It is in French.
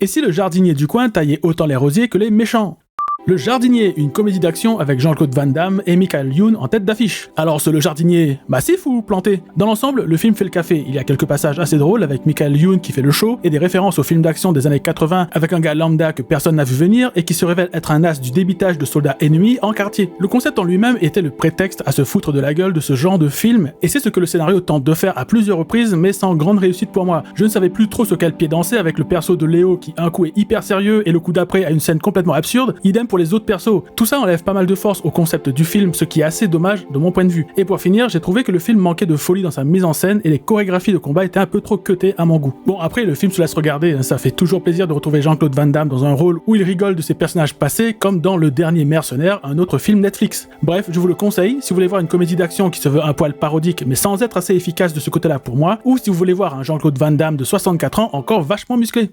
Et si le jardinier du coin taillait autant les rosiers que les méchants? Le Jardinier, une comédie d'action avec Jean-Claude Van Damme et Michael Youn en tête d'affiche. Alors c'est le jardinier massif ou planté? Dans l'ensemble, le film fait le café. Il y a quelques passages assez drôles avec Michael Youn qui fait le show et des références aux films d'action des années 80 avec un gars lambda que personne n'a vu venir et qui se révèle être un as du débitage de soldats ennemis en quartier. Le concept en lui-même était le prétexte à se foutre de la gueule de ce genre de film et c'est ce que le scénario tente de faire à plusieurs reprises mais sans grande réussite pour moi. Je ne savais plus trop sur quel pied danser avec le perso de Léo qui un coup est hyper sérieux et le coup d'après a une scène complètement absurde, idem pour les autres persos. Tout ça enlève pas mal de force au concept du film, ce qui est assez dommage de mon point de vue. Et pour finir, j'ai trouvé que le film manquait de folie dans sa mise en scène et les chorégraphies de combat étaient un peu trop cutées à mon goût. Bon, après, le film se laisse regarder, ça fait toujours plaisir de retrouver Jean-Claude Van Damme dans un rôle où il rigole de ses personnages passés, comme dans Le Dernier Mercenaire, un autre film Netflix. Bref, je vous le conseille, si vous voulez voir une comédie d'action qui se veut un poil parodique, mais sans être assez efficace de ce côté-là pour moi, ou si vous voulez voir un Jean-Claude Van Damme de 64 ans encore vachement musclé.